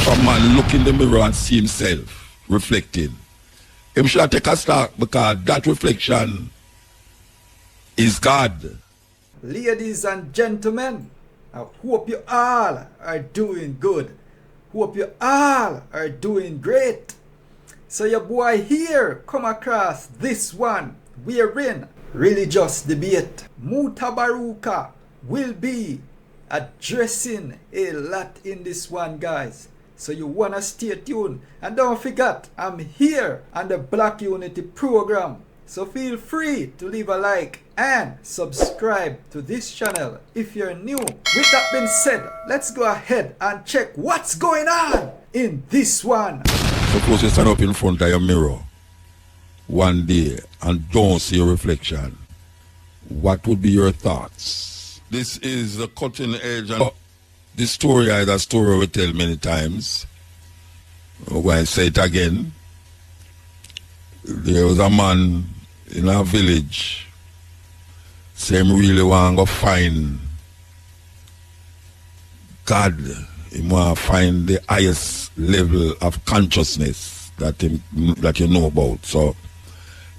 a man look in the mirror and see himself reflecting, him should take a stock because that reflection is God. Ladies and gentlemen, I hope you all are doing good. Hope you all are doing great. So your boy here come across this one wherein religious debate Mutabaruka will be addressing a lot in this one, guys. So you wanna stay tuned, and don't forget I'm here on the Black Unity program. So feel free to leave a like and subscribe to this channel if you're new. With that being said, let's go ahead and check what's going on in this one. Suppose you stand up in front of your mirror one day and don't see your reflection. What would be your thoughts? This is the cutting edge, and this story is a story we tell many times. I'm going to say it again. There was a man in a village, say him really want to find God. He want to find the highest level of consciousness that you know about. So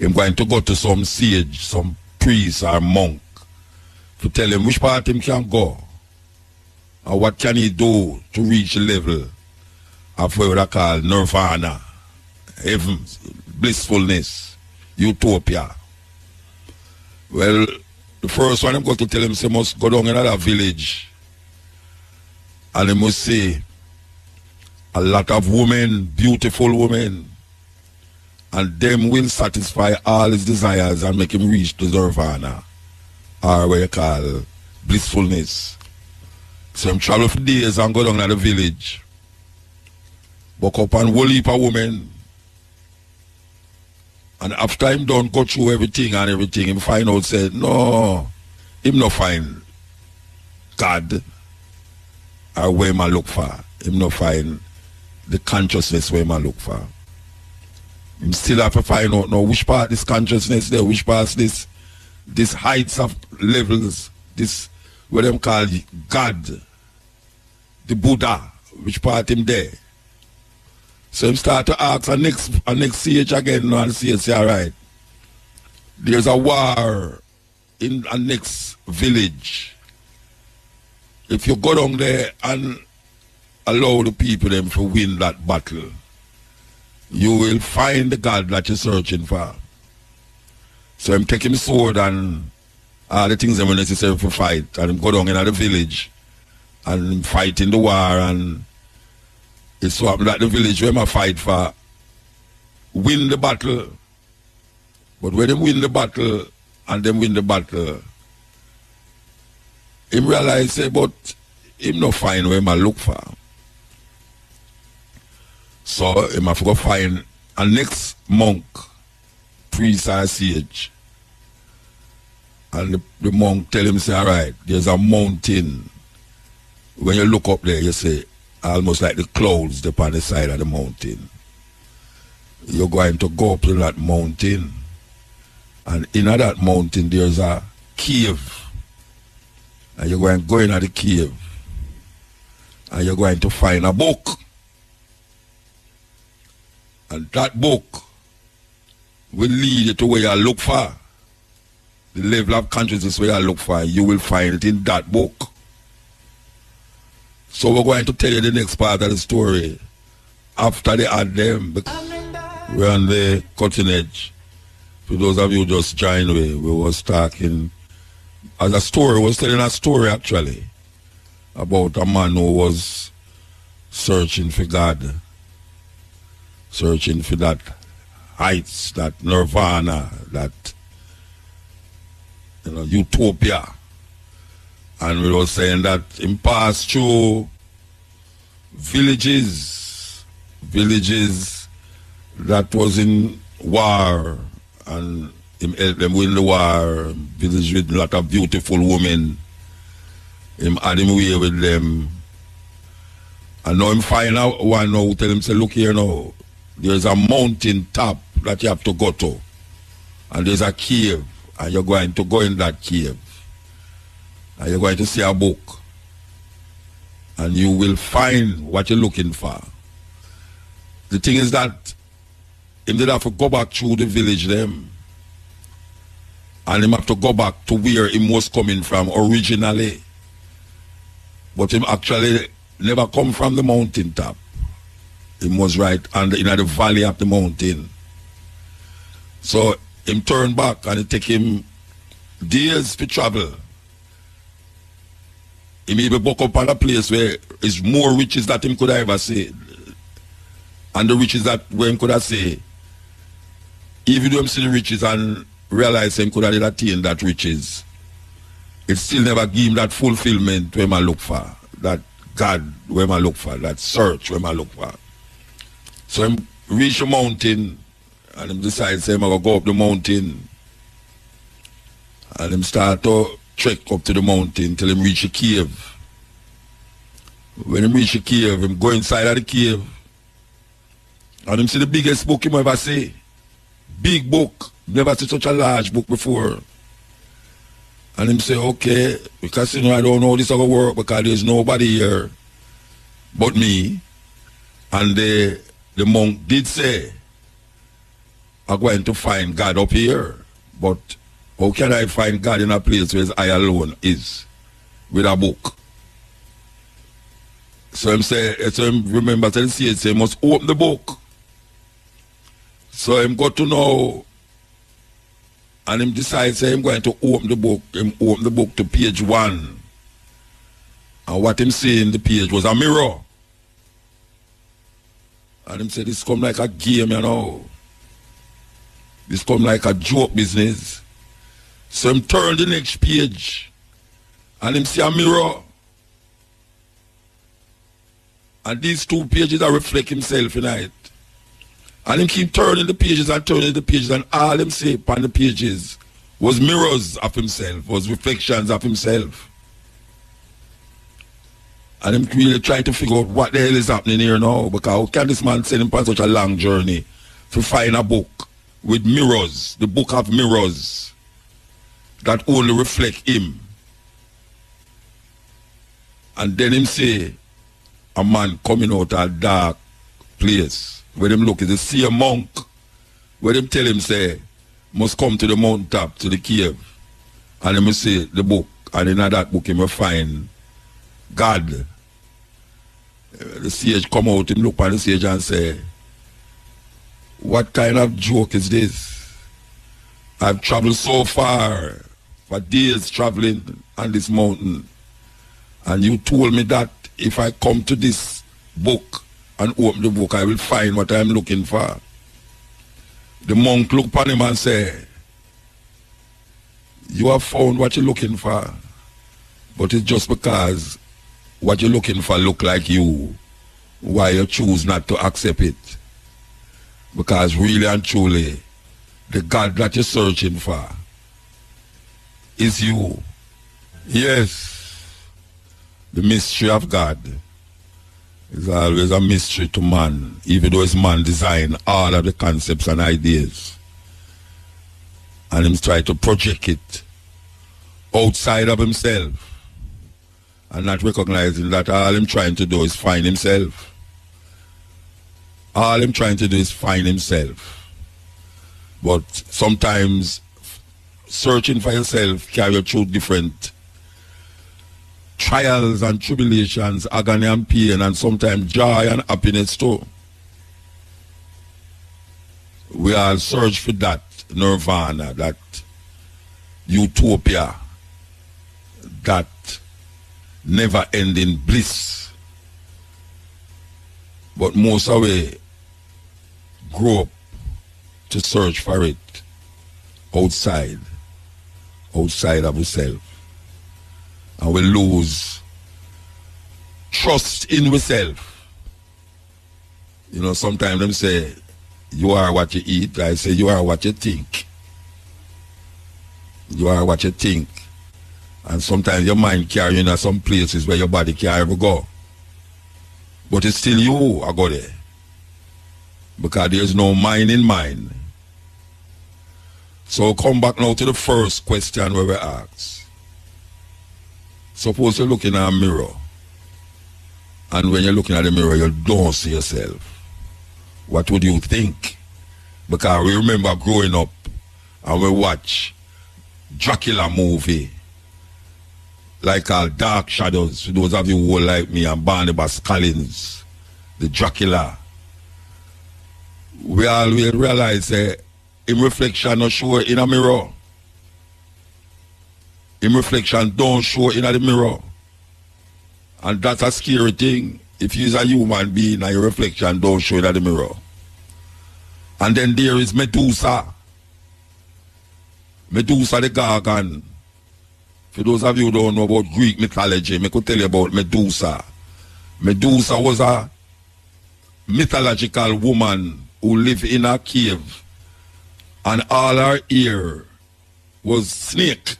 I'm going to go to some sage, some priest or monk, to tell him which part him can go and what can he do to reach the level of what I call nirvana, heaven, blissfulness, utopia. Well, the first one I'm going to tell him, he must go down in another village and he must see a lot of women, beautiful women, and them will satisfy all his desires and make him reach the nirvana, or what you call blissfulness. So him travel for days and go down to the village, walk up and whole heap of women, and after him done go through everything, him find out, say, no, him no find God or where him a look for. Him no find the consciousness where him a look for. Him still have to find out now which part this consciousness there, which part this heights of levels, this what them call God, the Buddha, which part him there. So him start to ask a next sage again, and sage say, all right, there's a war in a next village. If you go down there and allow the people them to win that battle, you will find the God that you're searching for. So him take him sword and all the things that were necessary for fight, and him go down in the village and fight in the war, and it's so happen that the village where I fight for win the battle. But when they win the battle and them win the battle, him realize say, but him no find where I look for. So him have to go find a next monk, priest or sage. And the monk tell him, say, all right, there's a mountain. When you look up there, you see almost like the clouds upon the side of the mountain. You're going to go up to that mountain, and in that mountain there's a cave, and you're going to go into the cave, and you're going to find a book, and that book will lead you to where you look for. The level of consciousness where you look for, you will find it in that book. So we're going to tell you the next part of the story after they had them. We're on the cutting edge. For those of you who just joined me, we was talking as a story, we was telling a story actually about a man who was searching for God, searching for that heights, that nirvana, that utopia. And we were saying that him passed through villages that was in war, and him helped them win the war, village with a lot of beautiful women. Him had him away with them. And now him find out one now, tell him, say, look here now, there's a mountain top that you have to go to. And there's a cave, and you're going to go in that cave. And you're going to see a book, and you will find what you're looking for. the thing is that him did have to go back through the village them. And him have to go back to where he was coming from originally. But him actually never come from the mountain top. He was right in the valley of the mountain. So him turn back and it take him days to travel. He may be buck up on a place where is more riches that him could ever say. And the riches that where him could have say, even though him see the riches and realize him could have attained that riches, it still never give him that fulfillment where I look for, that God where I look for, that search where I look for. So him reach the mountain and him decide say him gonna go up the mountain and him start to trek up to the mountain till him reach a cave. When him reach a cave, him go inside of the cave and him see the biggest book him ever see. Big book. Never seen such a large book before. And him say, okay, because you know I don't know how this is going to work because there's nobody here but me. And the monk did say, I'm going to find God up here. But how can I find God in a place where I alone is with a book? So him say, so him remember to say, he must open the book. So him got to know. And him decides say him going to open the book. Him open the book to page 1. And what him see in the page was a mirror. And him said this come like a game, you know. This come like a joke business. So him turn the next page. And him see a mirror. And these 2 pages are reflect himself in it. And him keep turning the pages and all him say upon the pages was mirrors of himself, was reflections of himself. And him really try to figure out what the hell is happening here now, because how can this man send him on such a long journey to find a book with mirrors, the book of mirrors that only reflect him. And then him say a man coming out of a dark place. Where them look is see a monk. Where them tell him say must come to the mountain top, to the cave. And him say the book. And in that book him will find God. The sage come out, him look on the sage and say, what kind of joke is this? I've traveled so far, for days traveling on this mountain. And you told me that if I come to this book and open the book, I will find what I'm looking for. The monk looked upon him and said, you have found what you're looking for, but it's just because what you're looking for look like you, why you choose not to accept it. Because really and truly, the God that you're searching for is you. Yes, the mystery of God is always a mystery to man, even though it's man design all of the concepts and ideas. And him try to project it outside of himself and not recognizing that all him trying to do is find himself. All him trying to do is find himself. But sometimes searching for yourself carry you through different trials and tribulations, agony and pain, and sometimes joy and happiness too. We all search for that nirvana, that utopia, that never-ending bliss. But most of we grow up to search for it outside of ourselves. And we lose trust in ourselves. You know, sometimes them say, you are what you eat. I say, you are what you think. You are what you think. And sometimes your mind carry you in some places where your body can't ever go. But it's still you who go there. Because there's no mind in mind. So come back now to the first question where we ask. Suppose you're looking at a mirror, and when you're looking at the mirror, you don't see yourself. What would you think? Because we remember growing up and we watch Dracula movie like Dark Shadows, for those of you who are like me, and Barnabas Collins, the Dracula. We always realize in reflection not show in a mirror. In reflection don't show in the mirror. And that's a scary thing. If you're a human being and your reflection don't show in the mirror. And then there is Medusa. Medusa the Gargan. For those of you who don't know about Greek mythology, I could tell you about Medusa. Medusa was a mythological woman who lived in a cave. And all her hair was snake.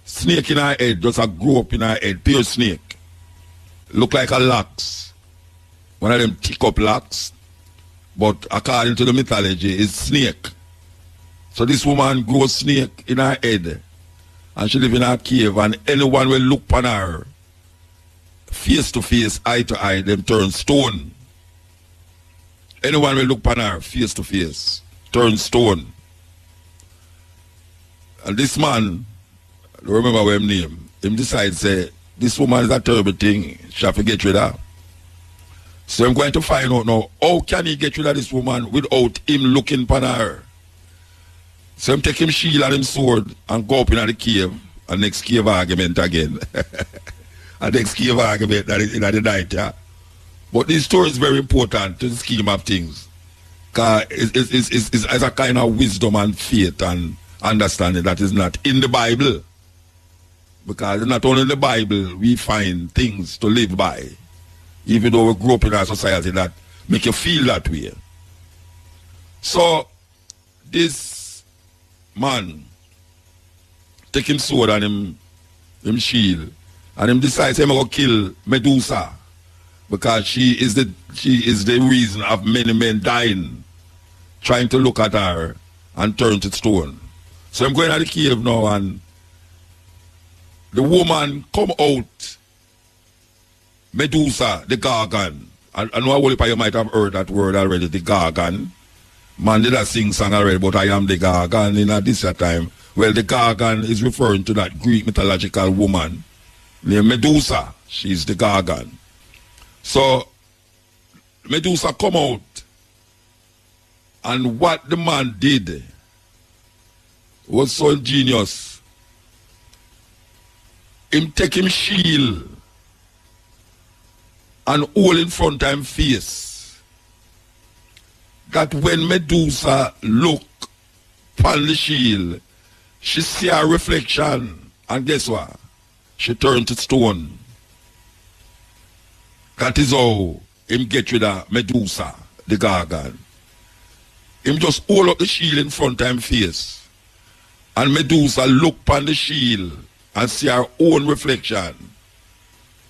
Snake in her head, just a grow up in her head, pure snake. Look like a locks. One of them thick up locks. But according to the mythology, it's snake. So this woman grew snake in her head. And she live in a cave, and anyone will look upon her face to face, eye to eye, them turn stone. Anyone will look upon her face to face, turn stone. And this man, I don't remember what his name, him decides say, this woman is a terrible thing, she have to get rid of her. So I'm going to find out now, how can he get rid of this woman without him looking upon her? So I'm take him shield and him sword and go up in the cave, and next cave argument again. And next cave argument in the night, yeah. But this story is very important to the scheme of things. Because it's a kind of wisdom and faith and understanding that is not in the Bible. Because it's not only in the Bible we find things to live by. Even though we grew up in a society that make you feel that way. So, this man take him sword and him shield, and him decides him to kill Medusa because she is the reason of many men dying, trying to look at her and turn to stone. So I'm going to the cave now, and the woman come out, Medusa, the Gargan. I know you might have heard that word already, the Gargan. Man did a sing song already, but I am the Gargan in this time. Well, the Gargan is referring to that Greek mythological woman named Medusa. She's the Gargan. So, Medusa come out, and what the man did was so ingenious. Him take him shield and hold in front of him face. That when Medusa look upon the shield, she see her reflection, and guess what? She turned to stone. That is how him get rid of Medusa, the Gargan. Him just hold up the shield in front of him face, and Medusa look upon the shield and see her own reflection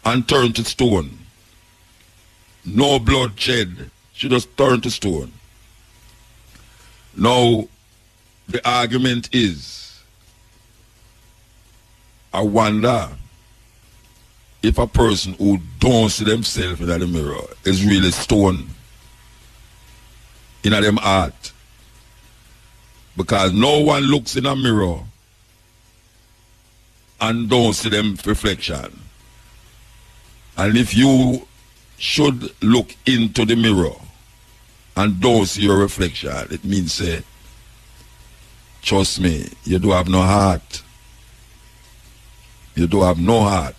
and turn to stone. No blood shed. She just turned to stone. Now, the argument is, I wonder if a person who don't see themselves in the mirror is really stone in them heart. Because no one looks in a mirror and don't see them reflection. And if you should look into the mirror and don't see your reflection, it means trust me, you do have no heart. You do have no heart.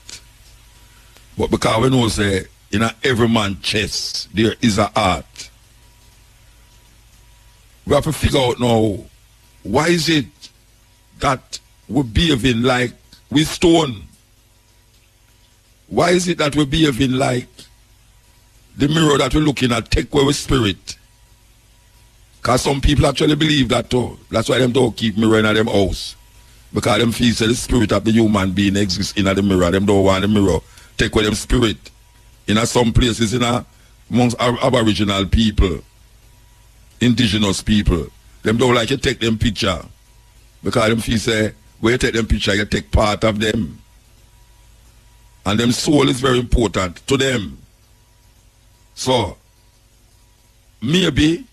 But because we know in every man's chest there is a heart. We have to figure out now, why is it that we're behaving like we stone? Why is it that we're behaving like the mirror that we're looking at take away with spirit? Because some people actually believe that too. That's why them don't keep mirror in them house. Because them feel the spirit of the human being exists in the mirror. Them don't want the mirror take away them spirit. In some places, amongst Aboriginal people, indigenous people, them don't like you take them picture. Because them feel when you take them picture, you take part of them. And them soul is very important to them. So, maybe,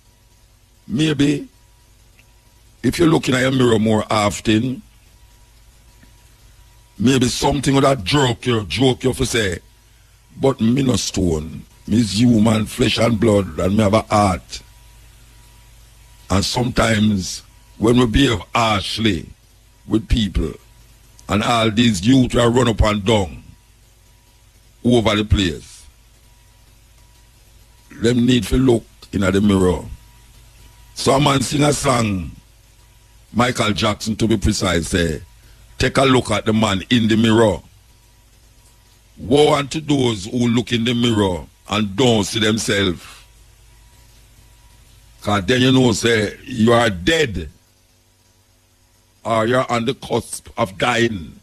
if you're looking at your mirror more often, maybe something would have joke you for say, but me no stone. Me's human, flesh and blood, and me have a heart. And sometimes when we behave harshly with people, and all these youth will run up and down over the place, them need to look in the mirror. So a man sing a song, Michael Jackson to be precise, say, take a look at the man in the mirror. Woe unto those who look in the mirror and don't see themselves. Because then you know, say, you are dead. Or you're on the cusp of dying.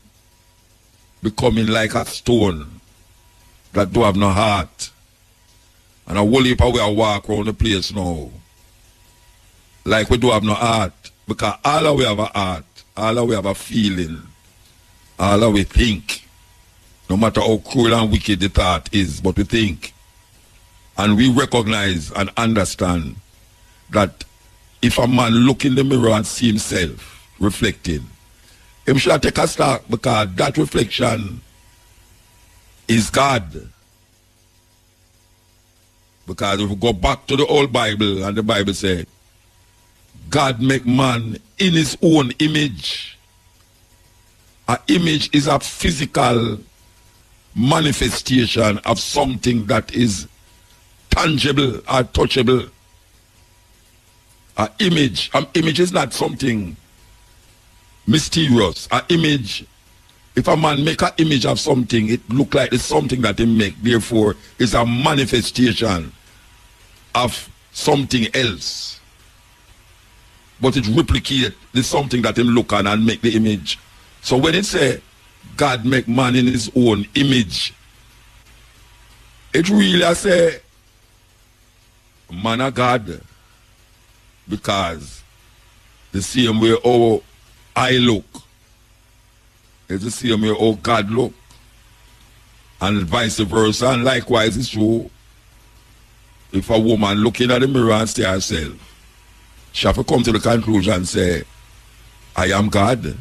Becoming like a stone that do have no heart. And a whole heap of we walk around the place now. Like we do have no heart. Because all of we have a heart. All of we have a feeling. All of we think. No matter how cruel and wicked the thought is, but we think. And we recognize and understand that if a man look in the mirror and see himself reflected, him should take a stock, because that reflection is God. Because if we go back to the old Bible, and the Bible says, God make man in his own image. An image is a physical manifestation of something that is tangible or touchable. An image is not something mysterious. An image, if a man make an image of something, it look like it's something that he make. Therefore, it's a manifestation of something else. But it replicate the something that him look on and make the image. So when it say God make man in his own image, it really I say man of God, because the same way how I look is the same way how God look, and vice versa. And likewise it's true if a woman looking at the mirror and see herself, she have to come to the conclusion and say, I am God.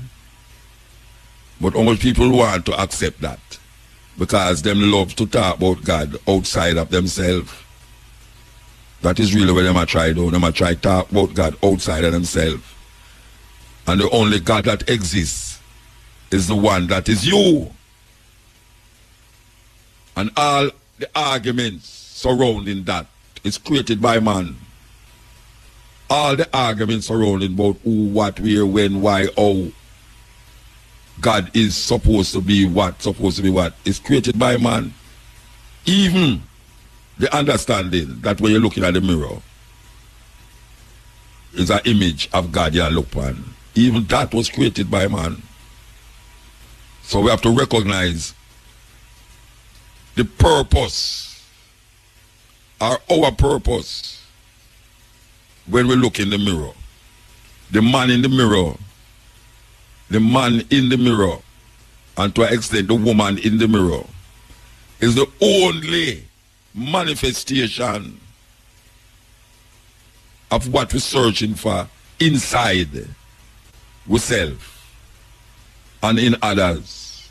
But how much people want to accept that? Because them love to talk about God outside of themselves. That is really what them a try do. Them a try to talk about God outside of themselves. And the only God that exists is the one that is you. And all the arguments surrounding that is created by man. All the arguments surrounding about who, what, where, when, why, how God is supposed to be what, is created by man. Even the understanding that when you're looking at the mirror is an image of God you look upon. Even that was created by man. So we have to recognize the purpose, or our purpose, when we look in the mirror. The man in the mirror, and to an extent the woman in the mirror, is the only manifestation of what we're searching for inside ourselves and in others.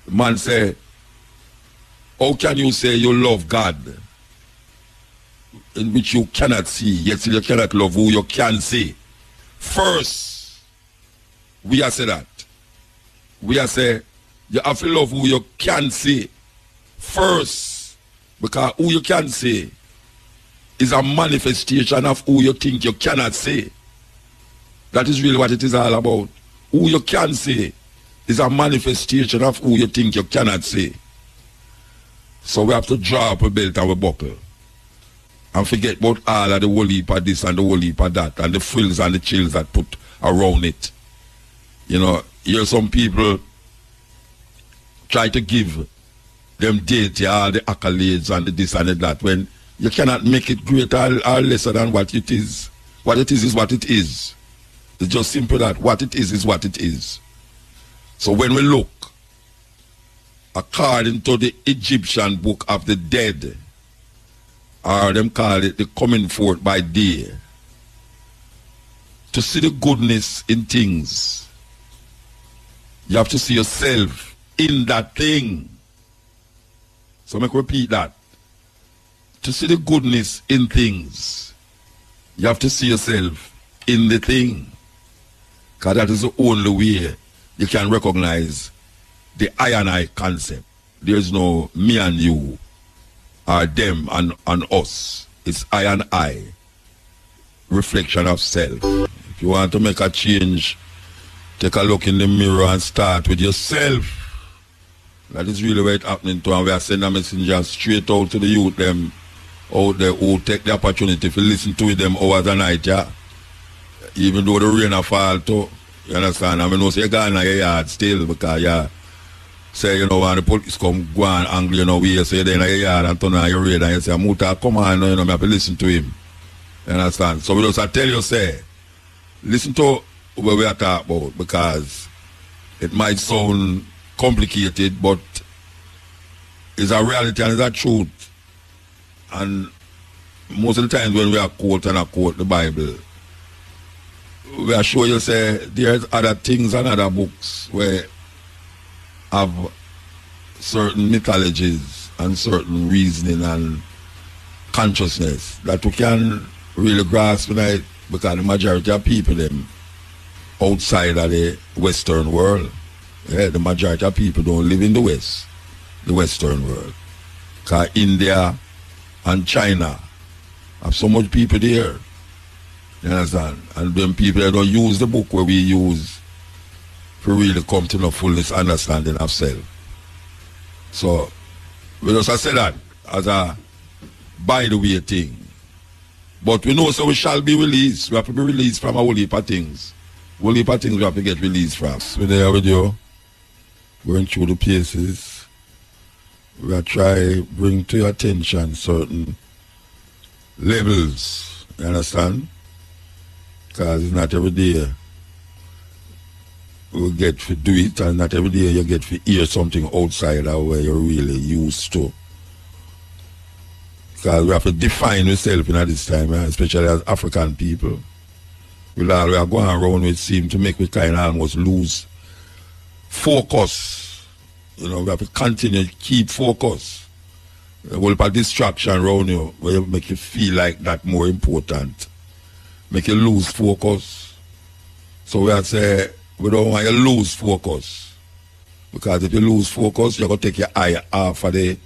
The man say, how can you say you love God in which you cannot see, yet still you cannot love who you can see? First, we are say that. We are say, you have to love who you can see first, because who you can see is a manifestation of who you think you cannot see. That is really what it is all about. Who you can see is a manifestation of who you think you cannot see. So we have to draw up a belt and a buckle and forget about all of the whole heap of this and the whole heap of that and the frills and the chills that put around it. You know, here some people try to give them deity all the accolades and the this and the that, when you cannot make it greater or lesser than what it is. What it is what it is. It's just simple that what it is what it is. So when we look, according to the Egyptian book of the dead, or them call it the coming forth by day, to see the goodness in things, you have to see yourself in that thing. So make repeat that. To see the goodness in things, you have to see yourself in the thing. Because that is the only way you can recognize the I and I concept. There's no me and you, or them and us. It's I and I. Reflection of self. If you want to make a change, take a look in the mirror and start with yourself. That is really what it's happening to, and we are sending a messenger straight out to the youth them out there who take the opportunity to listen to them hours and night, yeah. Even though the rain a fall too, you understand? I mean, no say you gone in your yard still because yeah, say you know when the police come go and angry, you know, we say they in your yard and turn on your radar and you say, Muta, come on, you know, I have to listen to him. You understand? So we just tell you, say, listen to what we are talking about, because it might sound complicated, but it's a reality and it's a truth. And most of the times when we are quote the Bible, we are sure you say there's other things and other books where have certain mythologies and certain reasoning and consciousness that we can really grasp tonight, because the majority of people them outside of the Western world. Yeah, the majority of people don't live in the West, the Western world. Because India and China have so much people there. You understand? And them people that don't use the book where we use to really come to the fullest understanding of self. So we just say that as a by the way thing. But we know so we shall be released. We have to be released from a whole heap of things. Whole heap of things we have to get released from. We're there with you. Going through the places. We are trying to bring to your attention certain levels. You understand? Because it's not every day we get to do it, and not every day you get to hear something outside of where you're really used to. Because we have to define ourselves in this time, especially as African people. We are going around, it seems to make we kind of almost lose focus. You know, we have to continue to keep focus. A whole lot of distraction around you, where you make you feel like that more important. Make you lose focus. So we have to say, we don't want you to lose focus. Because if you lose focus, you're going to take your eye off of the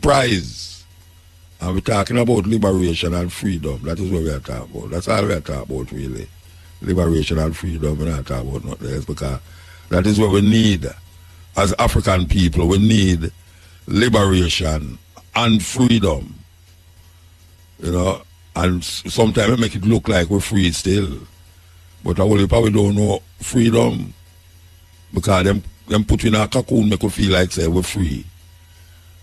prize. And we're talking about liberation and freedom. That is what we are talking about. That's all we are talking about, really. Liberation and freedom. We're not talking about nothing else, because that is what we need. As African people, we need liberation and freedom. You know, and sometimes we make it look like we're free still. But I will probably don't know freedom, because them put in a cocoon make we feel like say we're free.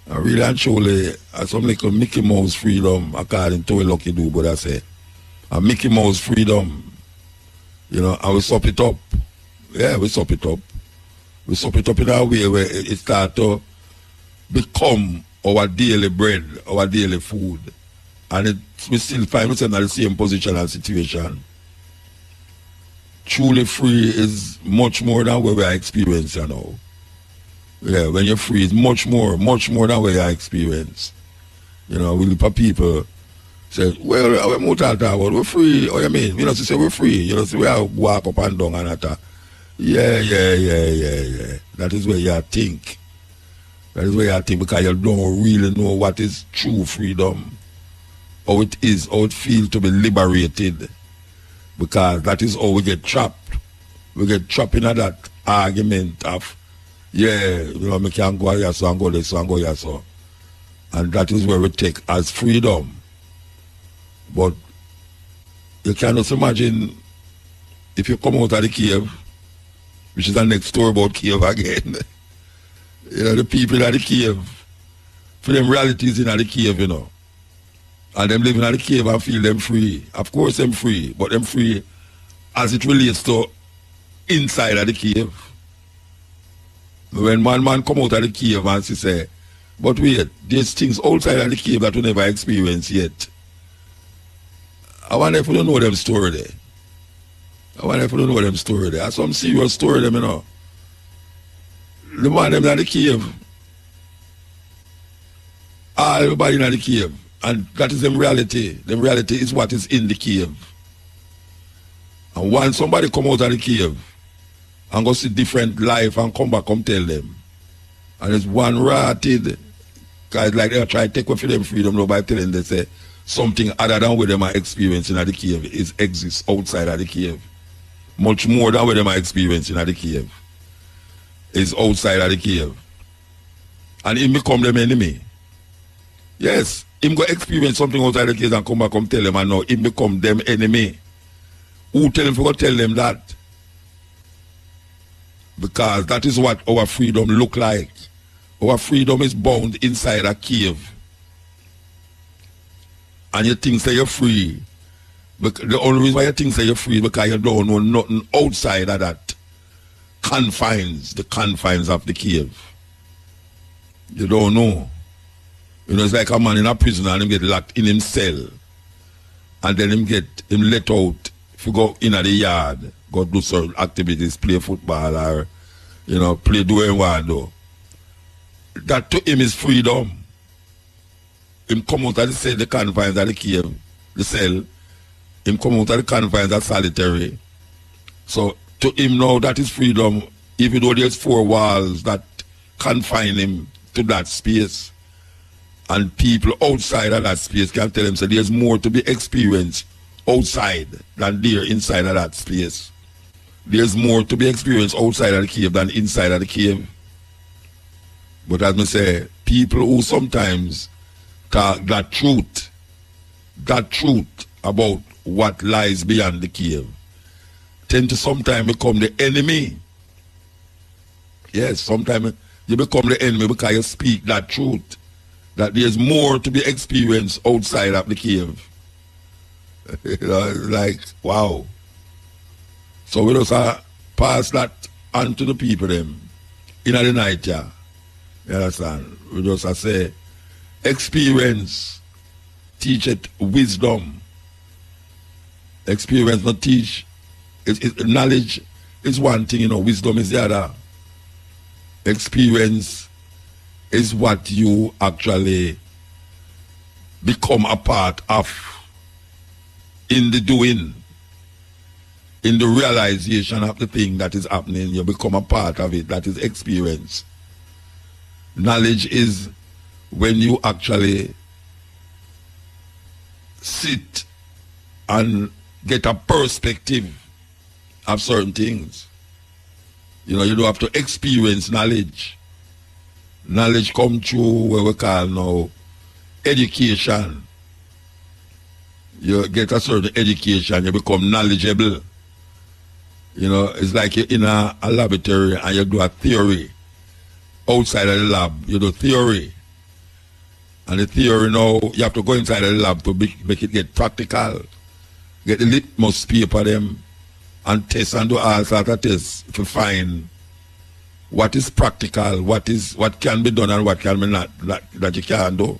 And really and truly, some like a Mickey Mouse freedom, according to what Lucky do, but I say, a Mickey Mouse freedom, you know, and we sup it up. Yeah, we sup it up. We sup it up in a way where it start to become our daily bread, our daily food. And we still find ourselves in the same position and situation. Truly free is much more than what we are experiencing now. Yeah, when you're free, it's much more than what you experience. You know, we for people say, well, we're more talking about, we're free. What you mean? You know, to say we're free. You know, so we have walk up and down and that. Yeah. That is where you think. That is where you think, because you don't really know what is true freedom. How it is, how it feels to be liberated. Because that is how we get trapped. We get trapped in that argument of, yeah, you know, we can go here, so and go there, so and go here, so. And that is where we take as freedom. But you cannot imagine if you come out of the cave, which is the next story about cave again. You know, the people in the cave, for them realities in the cave, you know. And them living in the cave and feel them free. Of course them free, but them free as it relates to inside of the cave. When man come out of the cave and say, But wait, there's things outside of the cave that we never experienced yet. I wonder if we don't know them story there. I wonder if we don't know them story there. That's some serious story them, you know. The man them in the cave. Everybody in the cave. And that is the reality. The reality is what is in the cave. And once somebody come out of the cave and go see different life and come back, come tell them. And it's one rotted. Guys like they try to take away from them freedom now by telling them, they say something other than what them are experiencing at the cave exists outside of the cave. Much more than what them are experiencing at the cave is outside of the cave. And him become them enemy. Yes, him go experience something outside the cave and come back and tell them, and now him become them enemy. Who tell him to go tell them that? Because that is what our freedom look like. Our freedom is bound inside a cave. And you think that you're free. But the only reason why you think that you're free is because you don't know nothing outside of that confines, the confines of the cave. You don't know. You know, it's like a man in a prison and him get locked in him cell. And then him let out. If you go in at the yard, go do certain activities, play football or, you know, play doing what do. That to him is freedom. Him come out of the confines of the cave, the cell. Him come out of the confines of solitary. So to him now that is freedom, even though there's 4 walls that confine him to that space. And people outside of that space can tell him, so there's more to be experienced outside than there inside of that space. There's more to be experienced outside of the cave than inside of the cave. But as I say, people who sometimes talk that truth about what lies beyond the cave, tend to sometimes become the enemy. Yes, sometimes you become the enemy because you speak that truth, that there's more to be experienced outside of the cave. You know, it's like, wow. So we just pass that on to the people them in the night, yeah. You understand? We just say, experience teacheth wisdom. Experience not teach. Knowledge is one thing, you know, wisdom is the other. Experience is what you actually become a part of in the doing, in the realization of the thing that is happening. You become a part of it. That is experience. Knowledge is when you actually sit and get a perspective of certain things. You know, you don't have to experience knowledge. Knowledge comes through what we call now education. You get a certain education, you become knowledgeable. You know, it's like you're in a laboratory and you do a theory. Outside of the lab, you do theory. And the theory now, you have to go inside of the lab to make it get practical. Get the litmus paper them and test and do all sorts of tests to find what is practical, what can be done and what can be not, that you can't do.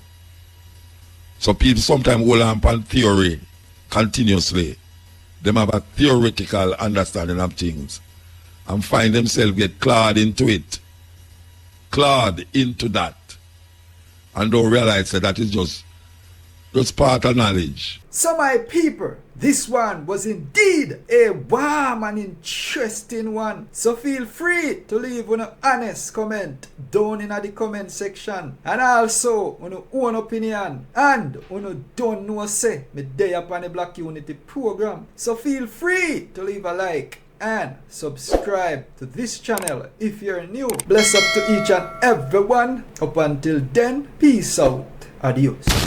So people sometimes hold on theory continuously. They have a theoretical understanding of things and find themselves get clawed into it. Clawed into that. And don't realize that is just part of knowledge. So my people, this one was indeed a warm and interesting one. So feel free to leave an honest comment down in the comment section. And also, on your own opinion. And on you don't know say, me day upon the Black Unity program. So feel free to leave a like and subscribe to this channel if you're new. Bless up to each and everyone. Up until then, peace out. Adios.